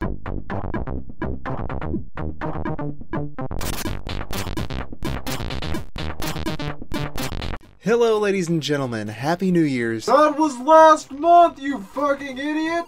Hello ladies and gentlemen, Happy New Year's! That was last month, you fucking idiot!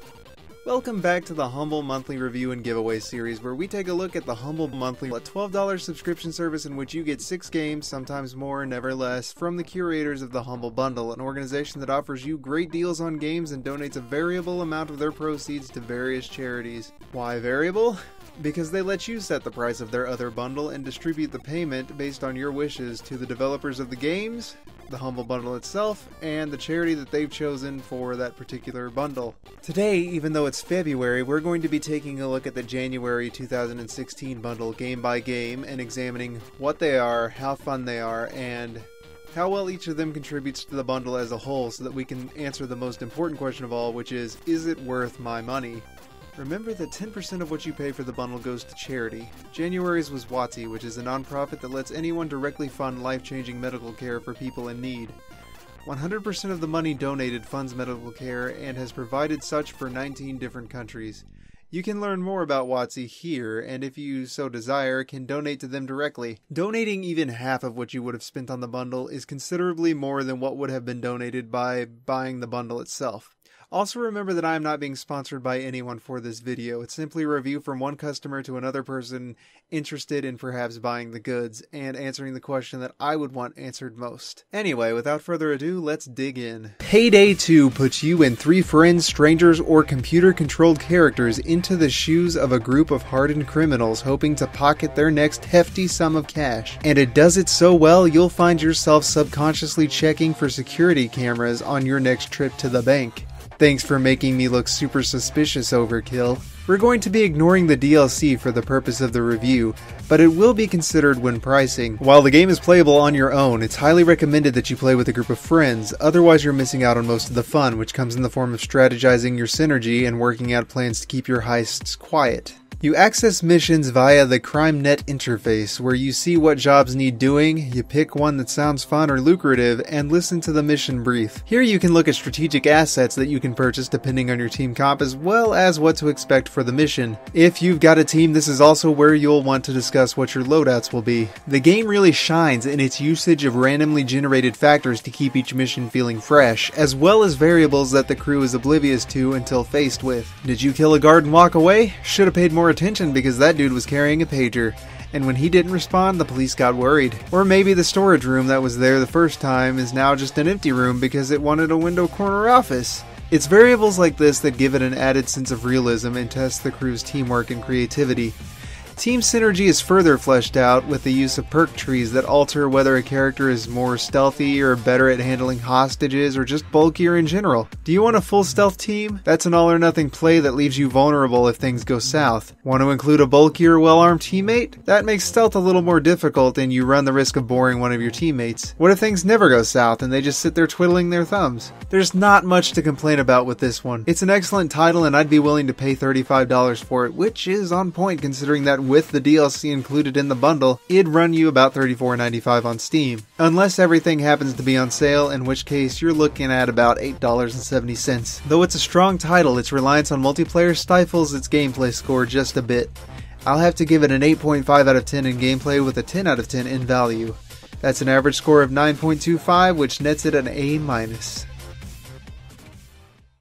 Welcome back to the Humble Monthly Review and Giveaway series, where we take a look at the Humble Monthly, a $12 subscription service in which you get 6 games, sometimes more, never less, from the curators of the Humble Bundle, an organization that offers you great deals on games and donates a variable amount of their proceeds to various charities. Why variable? Because they let you set the price of their other bundle and distribute the payment based on your wishes to the developers of the games, the Humble Bundle itself, and the charity that they've chosen for that particular bundle. Today, even though it's February, we're going to be taking a look at the January 2016 bundle game by game and examining what they are, how fun they are, and how well each of them contributes to the bundle as a whole so that we can answer the most important question of all, which is it worth my money? Remember that 10% of what you pay for the bundle goes to charity. January's was B.R.A.G.S, which is a nonprofit that lets anyone directly fund life-changing medical care for people in need. 100% of the money donated funds medical care and has provided such for 19 different countries. You can learn more about B.R.A.G.S here, and if you so desire, can donate to them directly. Donating even half of what you would have spent on the bundle is considerably more than what would have been donated by buying the bundle itself. Also remember that I am not being sponsored by anyone for this video. It's simply a review from one customer to another person interested in perhaps buying the goods and answering the question that I would want answered most. Anyway, without further ado, let's dig in. Payday II puts you and 3 friends, strangers, or computer-controlled characters into the shoes of a group of hardened criminals hoping to pocket their next hefty sum of cash. And it does it so well, you'll find yourself subconsciously checking for security cameras on your next trip to the bank. Thanks for making me look super suspicious, Overkill. We're going to be ignoring the DLC for the purpose of the review, but it will be considered when pricing. While the game is playable on your own, it's highly recommended that you play with a group of friends, otherwise you're missing out on most of the fun, which comes in the form of strategizing your synergy and working out plans to keep your heists quiet. You access missions via the CrimeNet interface, where you see what jobs need doing, you pick one that sounds fun or lucrative, and listen to the mission brief. Here you can look at strategic assets that you can purchase depending on your team comp, as well as what to expect for the mission. If you've got a team, this is also where you'll want to discuss what your loadouts will be. The game really shines in its usage of randomly generated factors to keep each mission feeling fresh, as well as variables that the crew is oblivious to until faced with. Did you kill a guard and walk away? Should have paid more attention because that dude was carrying a pager, and when he didn't respond, the police got worried. Or maybe the storage room that was there the first time is now just an empty room because it wanted a window corner office. It's variables like this that give it an added sense of realism and test the crew's teamwork and creativity. Team synergy is further fleshed out with the use of perk trees that alter whether a character is more stealthy or better at handling hostages or just bulkier in general. Do you want a full stealth team? That's an all or nothing play that leaves you vulnerable if things go south. Want to include a bulkier, well-armed teammate? That makes stealth a little more difficult and you run the risk of boring one of your teammates. What if things never go south and they just sit there twiddling their thumbs? There's not much to complain about with this one. It's an excellent title and I'd be willing to pay $35 for it, which is on point considering that with the DLC included in the bundle, it'd run you about $34.95 on Steam. Unless everything happens to be on sale, in which case you're looking at about $8.70. Though it's a strong title, its reliance on multiplayer stifles its gameplay score just a bit. I'll have to give it an 8.5 out of 10 in gameplay with a 10 out of 10 in value. That's an average score of 9.25, which nets it an A-.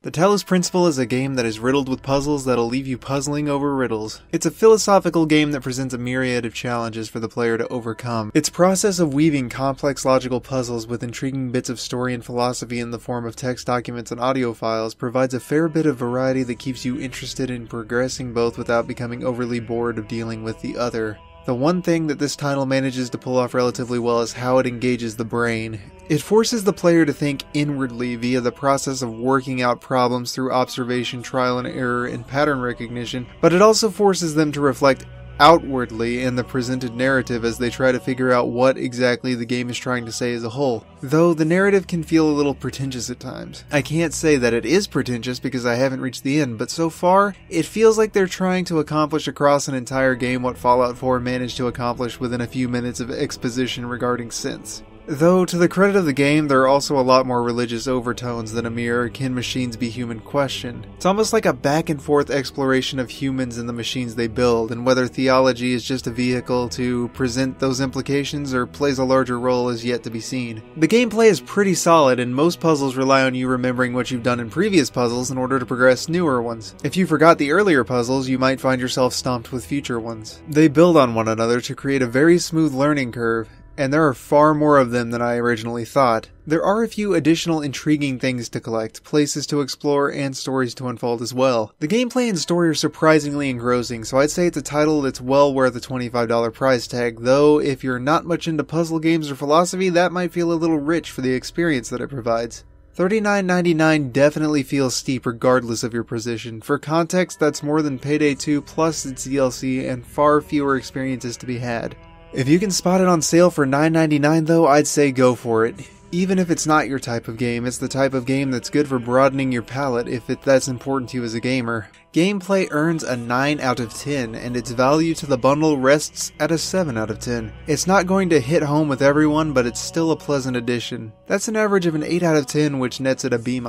The Telus Principle is a game that is riddled with puzzles that'll leave you puzzling over riddles. It's a philosophical game that presents a myriad of challenges for the player to overcome. Its process of weaving complex logical puzzles with intriguing bits of story and philosophy in the form of text documents and audio files provides a fair bit of variety that keeps you interested in progressing both without becoming overly bored of dealing with the other. The one thing that this title manages to pull off relatively well is how it engages the brain. It forces the player to think inwardly via the process of working out problems through observation, trial and error, and pattern recognition, but it also forces them to reflect outwardly in the presented narrative as they try to figure out what exactly the game is trying to say as a whole. Though the narrative can feel a little pretentious at times. I can't say that it is pretentious because I haven't reached the end, but so far, it feels like they're trying to accomplish across an entire game what Fallout 4 managed to accomplish within a few minutes of exposition regarding synths. Though, to the credit of the game, there are also a lot more religious overtones than a mere "can machines be human?" question. It's almost like a back-and-forth exploration of humans and the machines they build, and whether theology is just a vehicle to present those implications or plays a larger role is yet to be seen. The gameplay is pretty solid, and most puzzles rely on you remembering what you've done in previous puzzles in order to progress newer ones. If you forgot the earlier puzzles, you might find yourself stumped with future ones. They build on one another to create a very smooth learning curve, and there are far more of them than I originally thought. There are a few additional intriguing things to collect, places to explore, and stories to unfold as well. The gameplay and story are surprisingly engrossing, so I'd say it's a title that's well worth a $25 price tag, though if you're not much into puzzle games or philosophy, that might feel a little rich for the experience that it provides. $39.99 definitely feels steep regardless of your position. For context, that's more than Payday II plus its DLC and far fewer experiences to be had. If you can spot it on sale for $9.99 though, I'd say go for it. Even if it's not your type of game, it's the type of game that's good for broadening your palette if that's important to you as a gamer. Gameplay earns a 9 out of 10, and its value to the bundle rests at a 7 out of 10. It's not going to hit home with everyone, but it's still a pleasant addition. That's an average of an 8 out of 10, which nets it a B-.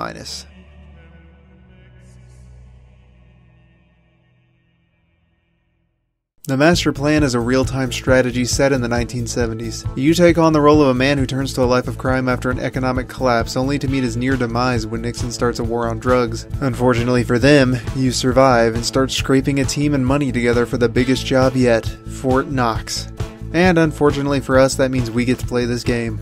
The Master Plan is a real-time strategy set in the 1970s. You take on the role of a man who turns to a life of crime after an economic collapse, only to meet his near demise when Nixon starts a war on drugs. Unfortunately for them, you survive and start scraping a team and money together for the biggest job yet, Fort Knox. And unfortunately for us, that means we get to play this game.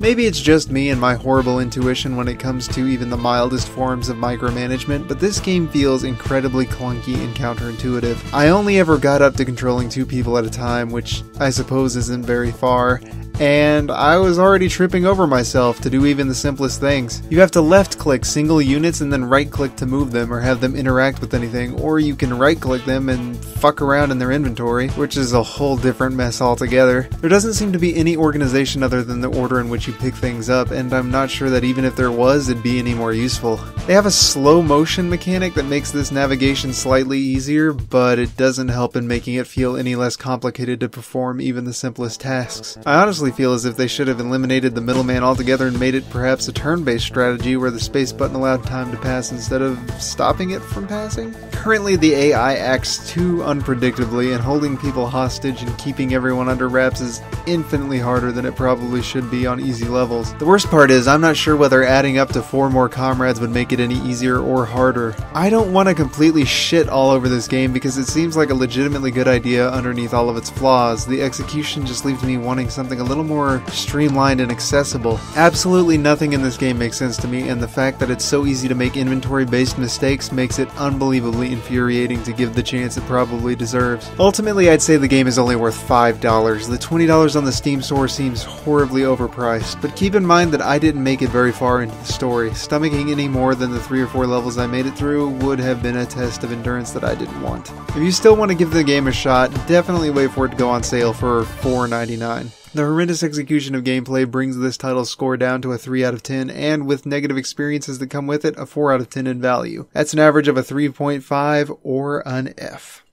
Maybe it's just me and my horrible intuition when it comes to even the mildest forms of micromanagement, but this game feels incredibly clunky and counterintuitive. I only ever got up to controlling 2 people at a time, which I suppose isn't very far, and I was already tripping over myself to do even the simplest things. You have to left-click single units and then right-click to move them or have them interact with anything, or you can right-click them and fuck around in their inventory, which is a whole different mess altogether. There doesn't seem to be any organization other than the order in which you pick things up, and I'm not sure that even if there was, it'd be any more useful. They have a slow motion mechanic that makes this navigation slightly easier, but it doesn't help in making it feel any less complicated to perform even the simplest tasks. I honestly feel as if they should have eliminated the middleman altogether and made it perhaps a turn-based strategy where the space button allowed time to pass instead of stopping it from passing. Currently, the AI acts too unpredictably, and holding people hostage and keeping everyone under wraps is infinitely harder than it probably should be on easy levels. The worst part is, I'm not sure whether adding up to 4 more comrades would make it any easier or harder. I don't want to completely shit all over this game because it seems like a legitimately good idea underneath all of its flaws. The execution just leaves me wanting something a little more streamlined and accessible. Absolutely nothing in this game makes sense to me, and the fact that it's so easy to make inventory-based mistakes makes it unbelievably infuriating to give the chance it probably deserves. Ultimately, I'd say the game is only worth $5. The $20 on the Steam store seems horribly overpriced, but keep in mind that I didn't make it very far into the story. Stomaching any more than the 3 or 4 levels I made it through would have been a test of endurance that I didn't want. If you still want to give the game a shot, definitely wait for it to go on sale for $4.99. The horrendous execution of gameplay brings this title's score down to a 3 out of 10, and with negative experiences that come with it, a 4 out of 10 in value. That's an average of a 3.5 or an F.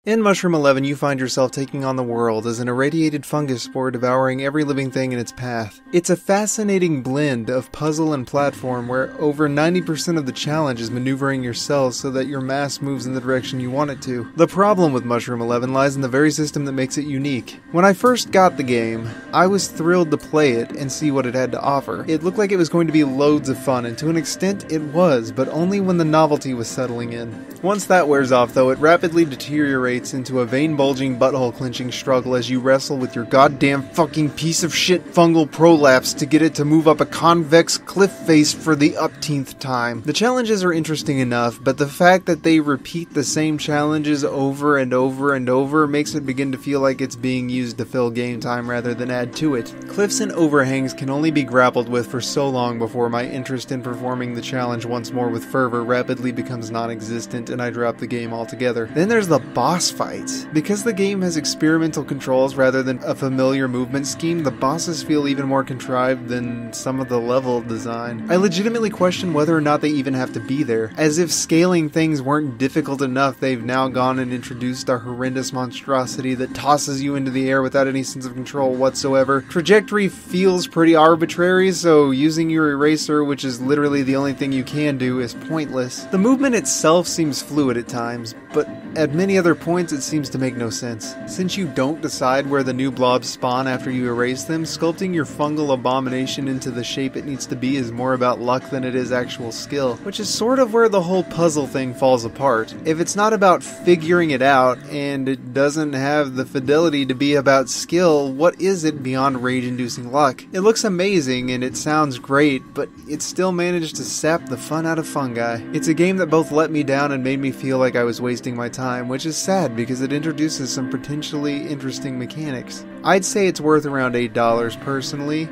In Mushroom 11, you find yourself taking on the world as an irradiated fungus spore devouring every living thing in its path. It's a fascinating blend of puzzle and platform where over 90% of the challenge is maneuvering your cells so that your mass moves in the direction you want it to. The problem with Mushroom 11 lies in the very system that makes it unique. When I first got the game, I was thrilled to play it and see what it had to offer. It looked like it was going to be loads of fun, and to an extent it was, but only when the novelty was settling in. Once that wears off though, it rapidly deteriorates into a vein-bulging, butthole-clenching struggle as you wrestle with your goddamn fucking piece of shit fungal prolapse to get it to move up a convex cliff face for the upteenth time. The challenges are interesting enough, but the fact that they repeat the same challenges over and over and over makes it begin to feel like it's being used to fill game time rather than add to it. Cliffs and overhangs can only be grappled with for so long before my interest in performing the challenge once more with fervor rapidly becomes non-existent and I drop the game altogether. Then there's the boss boss fights. Because the game has experimental controls rather than a familiar movement scheme, the bosses feel even more contrived than some of the level design. I legitimately question whether or not they even have to be there. As if scaling things weren't difficult enough, they've now gone and introduced a horrendous monstrosity that tosses you into the air without any sense of control whatsoever. Trajectory feels pretty arbitrary, so using your eraser, which is literally the only thing you can do, is pointless. The movement itself seems fluid at times, but at many other points it seems to make no sense. Since you don't decide where the new blobs spawn after you erase them, sculpting your fungal abomination into the shape it needs to be is more about luck than it is actual skill, which is sort of where the whole puzzle thing falls apart. If it's not about figuring it out, and it doesn't have the fidelity to be about skill, what is it beyond rage-inducing luck? It looks amazing and it sounds great, but it still managed to sap the fun out of fungi. It's a game that both let me down and made me feel like I was wasting my time, which is sad because it introduces some potentially interesting mechanics. I'd say it's worth around $8 personally,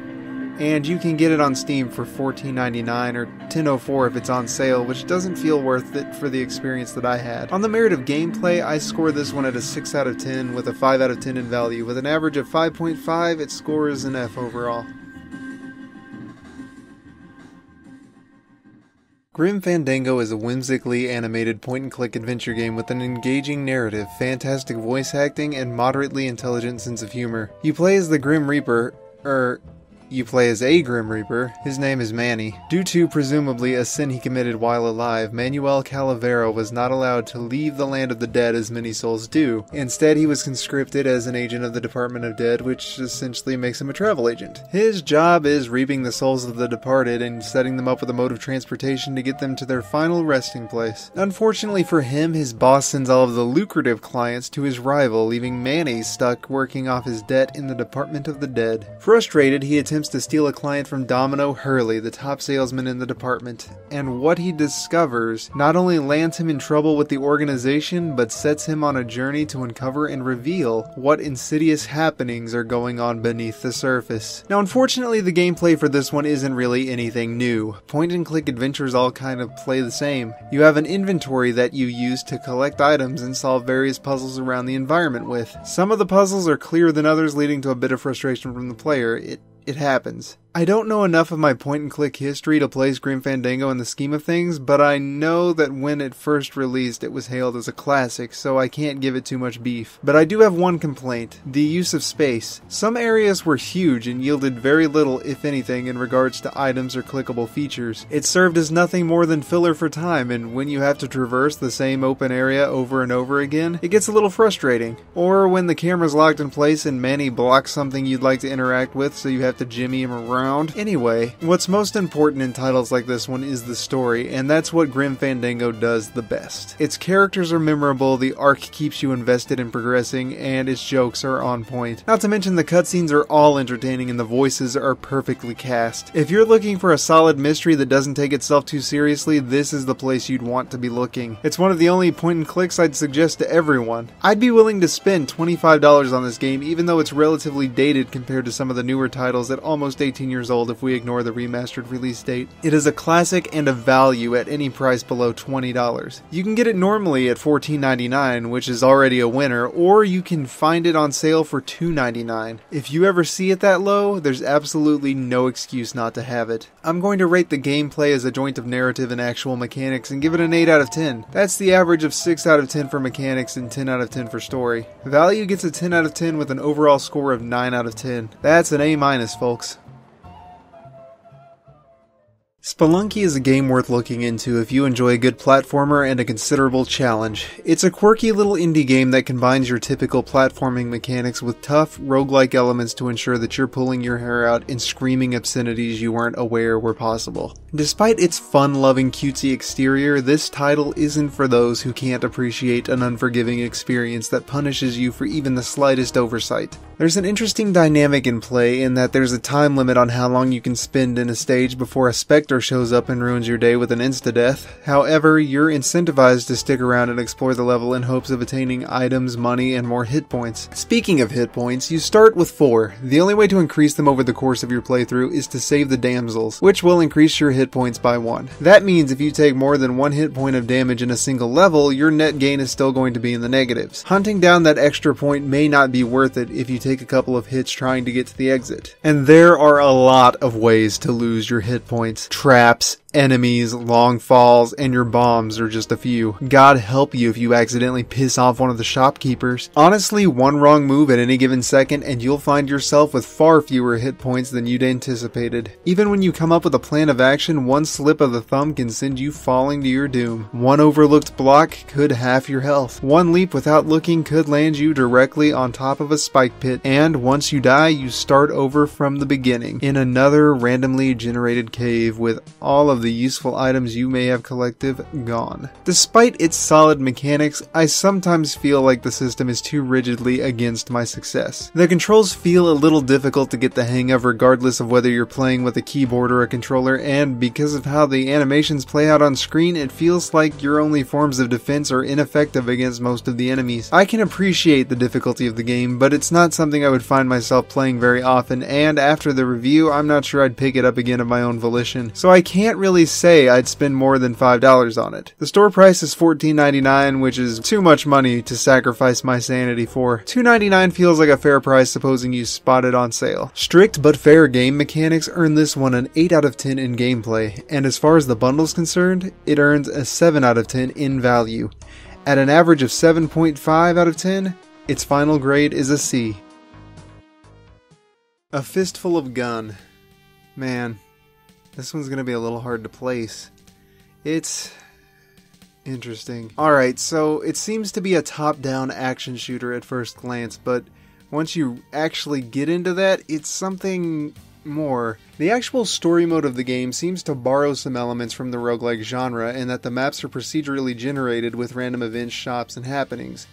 and you can get it on Steam for $14.99 or $10.04 if it's on sale, which doesn't feel worth it for the experience that I had. On the merit of gameplay, I score this one at a 6 out of 10 with a 5 out of 10 in value. With an average of 5.5, it scores an F overall. Grim Fandango is a whimsically animated point-and-click adventure game with an engaging narrative, fantastic voice acting, and moderately intelligent sense of humor. You play as the Grim Reaper, You play as a Grim Reaper. His name is Manny. Due to, presumably, a sin he committed while alive, Manuel Calavera was not allowed to leave the land of the dead as many souls do. Instead, he was conscripted as an agent of the Department of Dead, which essentially makes him a travel agent. His job is reaping the souls of the departed and setting them up with a mode of transportation to get them to their final resting place. Unfortunately for him, his boss sends all of the lucrative clients to his rival, leaving Manny stuck working off his debt in the Department of the Dead. Frustrated, he attempts to steal a client from Domino Hurley, the top salesman in the department, and what he discovers not only lands him in trouble with the organization, but sets him on a journey to uncover and reveal what insidious happenings are going on beneath the surface. Now, unfortunately, the gameplay for this one isn't really anything new. Point-and-click adventures all kind of play the same. You have an inventory that you use to collect items and solve various puzzles around the environment with. Some of the puzzles are clearer than others, leading to a bit of frustration from the player. It happens. I don't know enough of my point-and-click history to place Grim Fandango in the scheme of things, but I know that when it first released it was hailed as a classic, so I can't give it too much beef. But I do have one complaint: the use of space. Some areas were huge and yielded very little, if anything, in regards to items or clickable features. It served as nothing more than filler for time, and when you have to traverse the same open area over and over again, it gets a little frustrating. Or when the camera's locked in place and Manny blocks something you'd like to interact with, so you have to jimmy him around. Anyway, what's most important in titles like this one is the story, and that's what Grim Fandango does the best. Its characters are memorable, the arc keeps you invested in progressing, and its jokes are on point. Not to mention the cutscenes are all entertaining and the voices are perfectly cast. If you're looking for a solid mystery that doesn't take itself too seriously, this is the place you'd want to be looking. It's one of the only point-and-clicks I'd suggest to everyone. I'd be willing to spend $25 on this game, even though it's relatively dated compared to some of the newer titles at almost 18 years old if we ignore the remastered release date. It is a classic and a value at any price below $20. You can get it normally at $14.99, which is already a winner, or you can find it on sale for $2.99. If you ever see it that low, there's absolutely no excuse not to have it. I'm going to rate the gameplay as a joint of narrative and actual mechanics and give it an 8 out of 10. That's the average of 6 out of 10 for mechanics and 10 out of 10 for story. Value gets a 10 out of 10 with an overall score of 9 out of 10. That's an A-, folks. Spelunky is a game worth looking into if you enjoy a good platformer and a considerable challenge. It's a quirky little indie game that combines your typical platforming mechanics with tough, roguelike elements to ensure that you're pulling your hair out and screaming obscenities you weren't aware were possible. Despite its fun-loving, cutesy exterior, this title isn't for those who can't appreciate an unforgiving experience that punishes you for even the slightest oversight. There's an interesting dynamic in play in that there's a time limit on how long you can spend in a stage before a specter shows up and ruins your day with an insta-death. However, you're incentivized to stick around and explore the level in hopes of attaining items, money, and more hit points. Speaking of hit points, you start with 4. The only way to increase them over the course of your playthrough is to save the damsels, which will increase your hit points by 1. That means if you take more than 1 hit point of damage in a single level, your net gain is still going to be in the negatives. Hunting down that extra point may not be worth it if you take a couple of hits trying to get to the exit. And there are a lot of ways to lose your hit points. Traps, enemies, long falls, and your bombs are just a few. God help you if you accidentally piss off one of the shopkeepers. Honestly, one wrong move at any given second and you'll find yourself with far fewer hit points than you'd anticipated. Even when you come up with a plan of action, one slip of the thumb can send you falling to your doom. One overlooked block could halve your health. One leap without looking could land you directly on top of a spike pit. And once you die, you start over from the beginning in another randomly generated cave with all of the useful items you may have collected gone. Despite its solid mechanics, I sometimes feel like the system is too rigidly against my success. The controls feel a little difficult to get the hang of regardless of whether you're playing with a keyboard or a controller, and because of how the animations play out on screen, it feels like your only forms of defense are ineffective against most of the enemies. I can appreciate the difficulty of the game, but it's not something I would find myself playing very often, and after the review, I'm not sure I'd pick it up again of my own volition. So I can't really say I'd spend more than $5 on it. The store price is $14.99, which is too much money to sacrifice my sanity for. $2.99 feels like a fair price supposing you spot it on sale. Strict but fair game mechanics earn this one an 8 out of 10 in gameplay, and as far as the bundle's concerned, it earns a 7 out of 10 in value. At an average of 7.5 out of 10, its final grade is a C. A Fistful of Gun. Man, this one's gonna be a little hard to place. It's interesting. Alright, so it seems to be a top-down action shooter at first glance, but once you actually get into that, it's something more. The actual story mode of the game seems to borrow some elements from the roguelike genre in that the maps are procedurally generated with random events, shops, and happenings.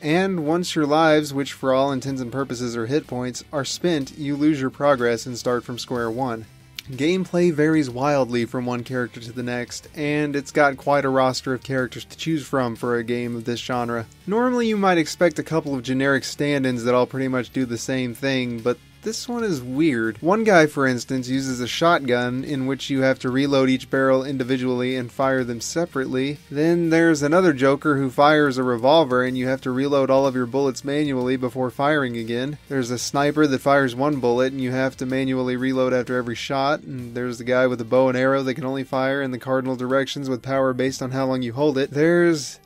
And once your lives, which for all intents and purposes are hit points, are spent, you lose your progress and start from square one. Gameplay varies wildly from one character to the next, and it's got quite a roster of characters to choose from for a game of this genre. Normally you might expect a couple of generic stand-ins that all pretty much do the same thing, but this one is weird. One guy, for instance, uses a shotgun in which you have to reload each barrel individually and fire them separately. Then there's another joker who fires a revolver and you have to reload all of your bullets manually before firing again. There's a sniper that fires one bullet and you have to manually reload after every shot. And there's the guy with a bow and arrow that can only fire in the cardinal directions with power based on how long you hold it. There's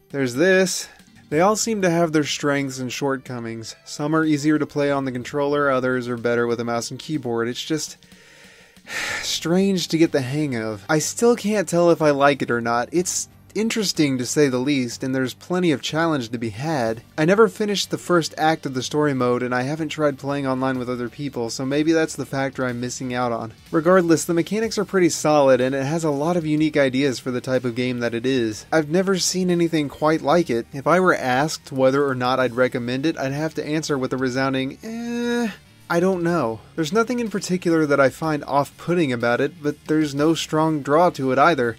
this. They all seem to have their strengths and shortcomings. Some are easier to play on the controller, others are better with a mouse and keyboard. It's just strange to get the hang of. I still can't tell if I like it or not. It's interesting to say the least, and there's plenty of challenge to be had. I never finished the first act of the story mode, and I haven't tried playing online with other people, so maybe that's the factor I'm missing out on. Regardless, the mechanics are pretty solid, and it has a lot of unique ideas for the type of game that it is. I've never seen anything quite like it. If I were asked whether or not I'd recommend it, I'd have to answer with a resounding, I don't know. There's nothing in particular that I find off-putting about it, but there's no strong draw to it either.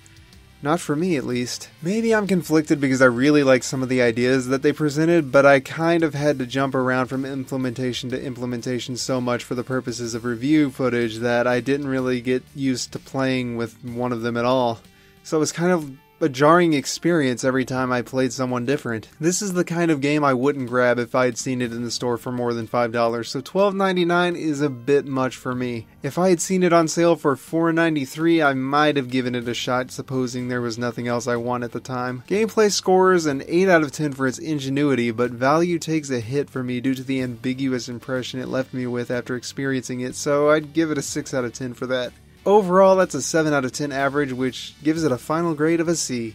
Not for me, at least. Maybe I'm conflicted because I really like some of the ideas that they presented, but I kind of had to jump around from implementation to implementation so much for the purposes of review footage that I didn't really get used to playing with one of them at all. So it was kind of a jarring experience every time I played someone different. This is the kind of game I wouldn't grab if I had seen it in the store for more than $5, so $12.99 is a bit much for me. If I had seen it on sale for $4.93, I might have given it a shot, supposing there was nothing else I want at the time. Gameplay scores an 8 out of 10 for its ingenuity, but value takes a hit for me due to the ambiguous impression it left me with after experiencing it, so I'd give it a 6 out of 10 for that. Overall, that's a 7 out of 10 average, which gives it a final grade of a C.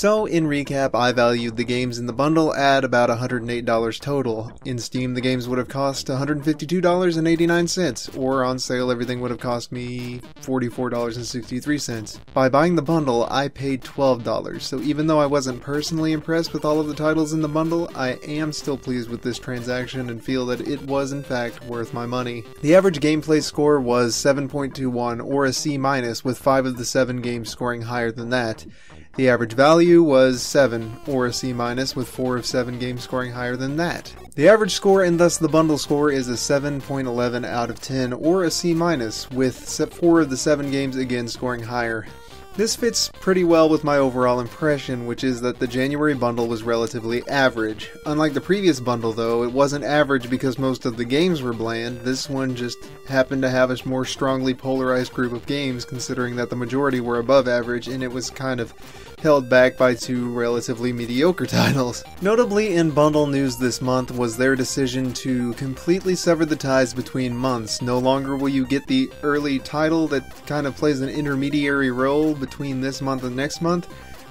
So, in recap, I valued the games in the bundle at about $108 total. In Steam, the games would have cost $152.89, or on sale everything would have cost me $44.63. By buying the bundle, I paid $12, so even though I wasn't personally impressed with all of the titles in the bundle, I am still pleased with this transaction and feel that it was in fact worth my money. The average gameplay score was 7.21, or a C-, with 5 of the 7 games scoring higher than that. The average value was 7, or a C-, with 4 of 7 games scoring higher than that. The average score, and thus the bundle score, is a 7.11 out of 10, or a C-, with 4 of the 7 games again scoring higher. This fits pretty well with my overall impression, which is that the January bundle was relatively average. Unlike the previous bundle though, it wasn't average because most of the games were bland. This one just happened to have a more strongly polarized group of games, considering that the majority were above average, and it was kind of held back by 2 relatively mediocre titles. Notably in bundle news this month was their decision to completely sever the ties between months. No longer will you get the early title that kind of plays an intermediary role between this month and next month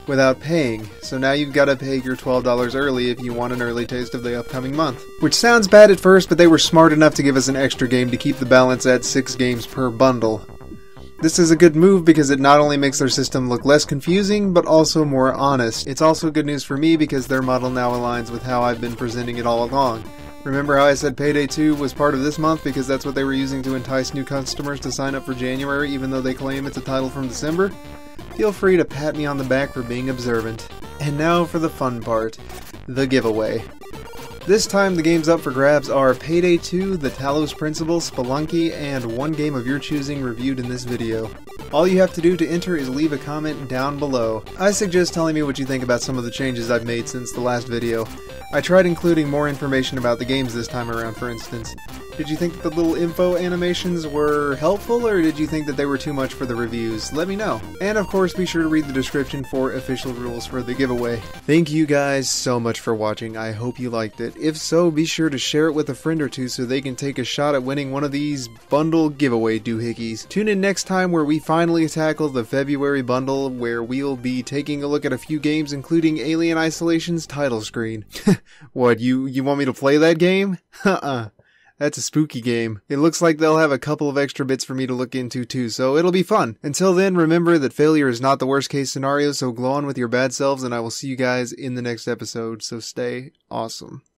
without paying. So now you've got to pay your $12 early if you want an early taste of the upcoming month. Which sounds bad at first, but they were smart enough to give us an extra game to keep the balance at 6 games per bundle. This is a good move because it not only makes their system look less confusing, but also more honest. It's also good news for me because their model now aligns with how I've been presenting it all along. Remember how I said Payday II was part of this month because that's what they were using to entice new customers to sign up for January even though they claim it's a title from December? Feel free to pat me on the back for being observant. And now for the fun part, the giveaway. This time the games up for grabs are Payday II, the Telus Principle, Spelunky, and one game of your choosing reviewed in this video. All you have to do to enter is leave a comment down below. I suggest telling me what you think about some of the changes I've made since the last video. I tried including more information about the games this time around, for instance. Did you think that the little info animations were helpful, or did you think that they were too much for the reviews? Let me know. And of course, be sure to read the description for official rules for the giveaway. Thank you guys so much for watching. I hope you liked it. If so, be sure to share it with a friend or two so they can take a shot at winning one of these bundle giveaway doohickeys. Tune in next time where we finally tackle the February bundle, where we'll be taking a look at a few games including Alien Isolation's title screen. What, you want me to play that game? That's a spooky game. It looks like they'll have a couple of extra bits for me to look into too, so it'll be fun. Until then, remember that failure is not the worst case scenario, so glow on with your bad selves, and I will see you guys in the next episode, so stay awesome.